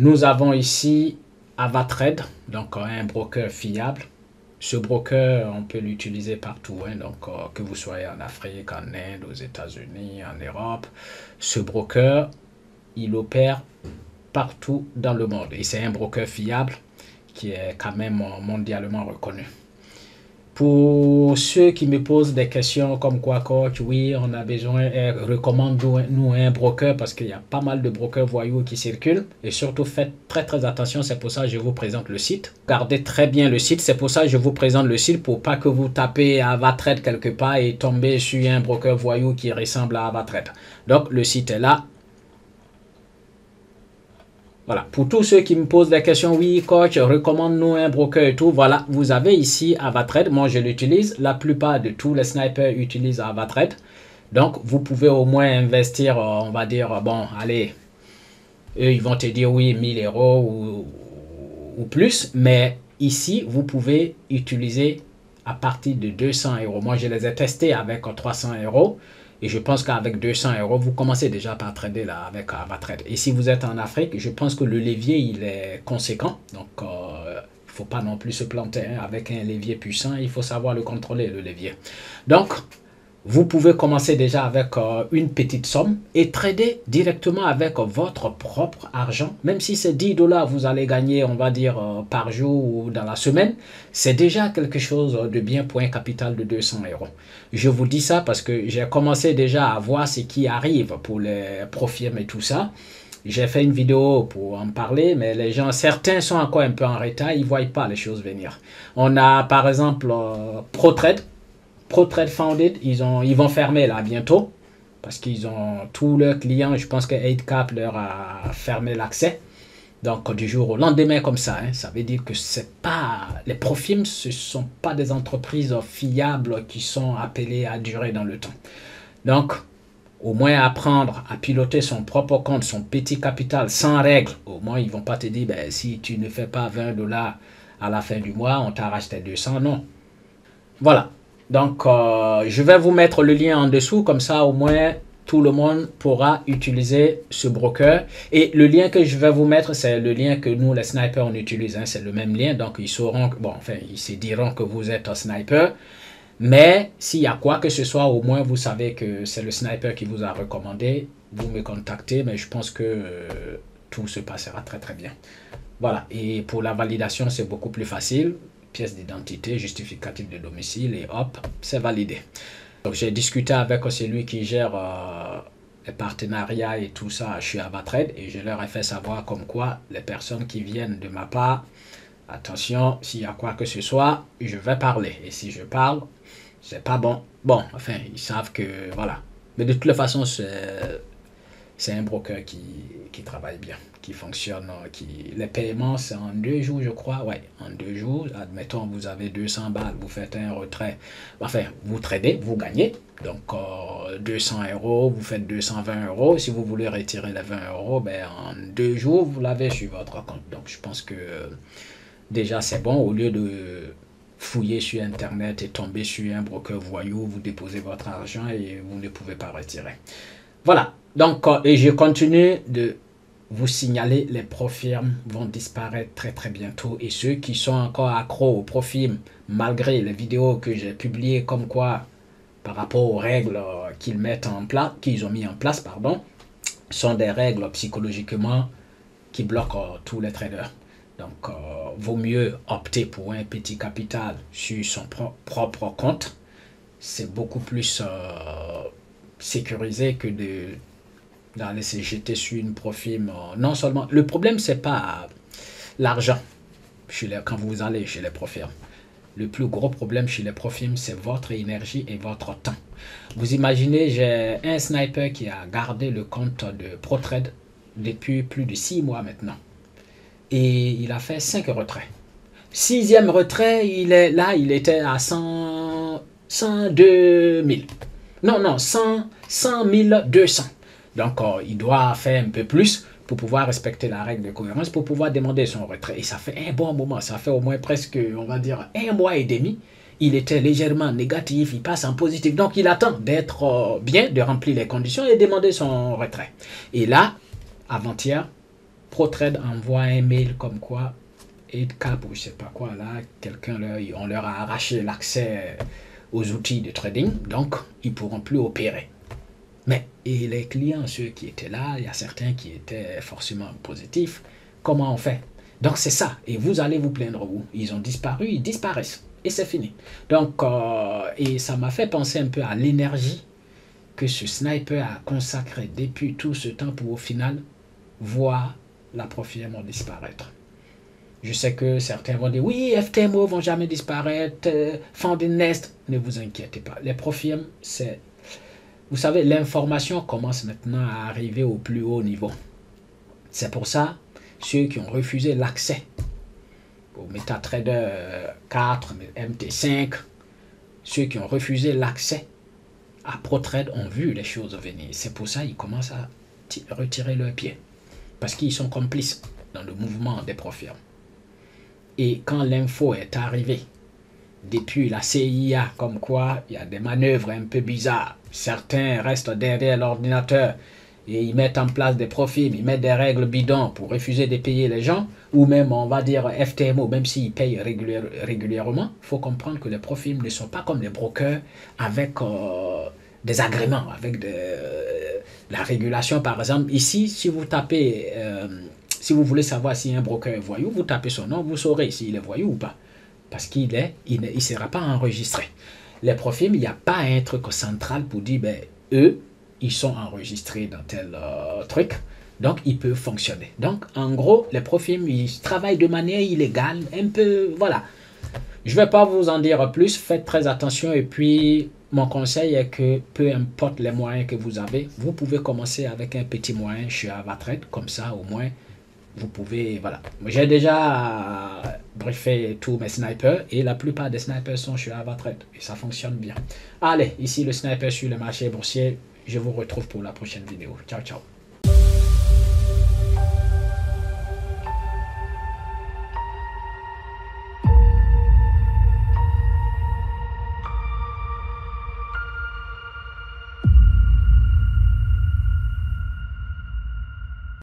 Nous avons ici Avatrade, donc un broker fiable. Ce broker, on peut l'utiliser partout, hein, donc que vous soyez en Afrique, en Inde, aux États-Unis, en Europe. Ce broker, il opère partout dans le monde et c'est un broker fiable qui est quand même mondialement reconnu. Pour ceux qui me posent des questions comme quoi, coach, oui, on a besoin, recommande-nous un broker parce qu'il y a pas mal de brokers voyous qui circulent. Et surtout, faites très très attention, c'est pour ça que je vous présente le site. Gardez très bien le site, c'est pour ça que je vous présente le site pour pas que vous tapez Avatrade quelque part et tombez sur un broker voyou qui ressemble à Avatrade. Donc, le site est là. Voilà, pour tous ceux qui me posent des questions, oui, coach, recommande-nous un broker et tout. Voilà, vous avez ici Avatrade. Moi, je l'utilise. La plupart de tous les snipers utilisent Avatrade. Donc, vous pouvez au moins investir, on va dire, bon, allez, eux, ils vont te dire, oui, 1000 euros ou plus. Mais ici, vous pouvez utiliser à partir de 200 euros. Moi, je les ai testés avec 300 euros. Et je pense qu'avec 200 euros, vous commencez déjà par trader là avec Avatrade. Et si vous êtes en Afrique, je pense que le levier, il est conséquent. Donc, il ne faut pas non plus se planter, hein. Avec un levier puissant, il faut savoir le contrôler, le levier. Donc, vous pouvez commencer déjà avec une petite somme et trader directement avec votre propre argent. Même si c'est 10 $, vous allez gagner, on va dire, par jour ou dans la semaine. C'est déjà quelque chose de bien pour un capital de 200 euros. Je vous dis ça parce que j'ai commencé déjà à voir ce qui arrive pour les profils et tout ça. J'ai fait une vidéo pour en parler, mais les gens, certains sont encore un peu en retard, ils ne voient pas les choses venir. On a par exemple ProTrade. ProTrade Founded, ils vont fermer là bientôt parce qu'ils ont tous leurs clients. Je pense que 8Cap leur a fermé l'accès. Donc du jour au lendemain comme ça, hein, ça veut dire que c'est pas les profils, ce ne sont pas des entreprises fiables qui sont appelées à durer dans le temps. Donc au moins apprendre à piloter son propre compte, son petit capital sans règles. Au moins ils ne vont pas te dire ben, si tu ne fais pas 20 $ à la fin du mois, on t'arrache tes 200. Non. Voilà. Donc, je vais vous mettre le lien en dessous, comme ça au moins tout le monde pourra utiliser ce broker. Et le lien que je vais vous mettre, c'est le lien que nous, les snipers, on utilise. Hein. C'est le même lien, donc ils sauront, bon, enfin, ils se diront que vous êtes un sniper. Mais s'il y a quoi que ce soit, au moins vous savez que c'est le sniper qui vous a recommandé. Vous me contactez, mais je pense que tout se passera très très bien. Voilà, et pour la validation, c'est beaucoup plus facile. Pièce d'identité, justificatif de domicile et hop, c'est validé. Donc j'ai discuté avec celui qui gère les partenariats et tout ça chez Avatrade et je leur ai fait savoir comme quoi les personnes qui viennent de ma part, attention, s'il y a quoi que ce soit, je vais parler. Et si je parle, c'est pas bon. Bon, enfin, ils savent que voilà. Mais de toute façon, c'est un broker qui travaille bien, qui fonctionne, les paiements c'est en 2 jours je crois, ouais, en 2 jours, admettons vous avez 200 balles, vous faites un retrait, enfin vous tradez, vous gagnez, donc 200 euros, vous faites 220 euros, si vous voulez retirer les 20 euros, ben, en 2 jours vous l'avez sur votre compte, donc je pense que déjà c'est bon, au lieu de fouiller sur internet et tomber sur un broker voyou, vous déposez votre argent et vous ne pouvez pas retirer. Voilà, donc et je continue de vous signaler, les profils vont disparaître très très bientôt et ceux qui sont encore accros aux profils, malgré les vidéos que j'ai publiées comme quoi par rapport aux règles qu'ils mettent en place, qu'ils ont mis en place, pardon, sont des règles psychologiquement qui bloquent tous les traders. Donc vaut mieux opter pour un petit capital sur son propre compte. C'est beaucoup plus sécurisé que d'aller se jeter sur une profil. Non seulement, le problème c'est pas l'argent quand vous allez chez les profils. Le plus gros problème chez les profils, c'est votre énergie et votre temps. Vous imaginez, j'ai un sniper qui a gardé le compte de ProTrade depuis plus de 6 mois maintenant. Et il a fait 5 retraits. 6e retrait, il était à 102 000. Non, 100 200. Donc, il doit faire un peu plus pour pouvoir respecter la règle de cohérence, pour pouvoir demander son retrait. Et ça fait un bon moment, ça fait au moins presque, on va dire, 1 mois et demi. Il était légèrement négatif, il passe en positif. Donc, il attend d'être bien, de remplir les conditions et demander son retrait. Et là, avant-hier, ProTrade envoie un mail comme quoi, 8Cap ou je sais pas quoi, là, on leur a arraché l'accès aux outils de trading, donc ils pourront plus opérer. Mais et les clients, ceux qui étaient là, il y a certains qui étaient forcément positifs. Comment on fait? Donc c'est ça. Et vous allez vous plaindre où? Ils ont disparu, ils disparaissent. Et c'est fini. Donc, et ça m'a fait penser un peu à l'énergie que ce sniper a consacré depuis tout ce temps pour au final voir la Profirme disparaître. Je sais que certains vont dire, oui, FTMO vont jamais disparaître, Founding Nest, ne vous inquiétez pas. Les Profirmes, c'est... Vous savez, l'information commence maintenant à arriver au plus haut niveau. C'est pour ça, ceux qui ont refusé l'accès au MetaTrader 4, MT5, ceux qui ont refusé l'accès à ProTrade ont vu les choses venir. C'est pour ça qu'ils commencent à retirer leurs pieds. Parce qu'ils sont complices dans le mouvement des Profirmes. Et quand l'info est arrivée, depuis la CIA, comme quoi il y a des manœuvres un peu bizarres, certains restent derrière l'ordinateur et ils mettent en place des profils, ils mettent des règles bidons pour refuser de payer les gens, ou même on va dire FTMO, même s'ils payent régulièrement, il faut comprendre que les profils ne sont pas comme les brokers avec des agréments, avec la régulation par exemple. Ici, si vous tapez, si vous voulez savoir si un broker est voyou, vous tapez son nom, vous saurez s'il est voyou ou pas. Parce qu'il ne sera pas enregistré. Les profils, il n'y a pas un truc central pour dire, ben, eux, ils sont enregistrés dans tel truc, donc ils peuvent fonctionner. Donc, en gros, les profils, ils travaillent de manière illégale, un peu, voilà. Je ne vais pas vous en dire plus, faites très attention, et puis, mon conseil est que, peu importe les moyens que vous avez, vous pouvez commencer avec un petit moyen chez Avatrade, comme ça, au moins, vous pouvez, voilà. J'ai déjà briefé tous mes snipers et la plupart des snipers sont chez Avatrade et ça fonctionne bien. Allez, ici le sniper sur le marché boursier. Je vous retrouve pour la prochaine vidéo. Ciao, ciao.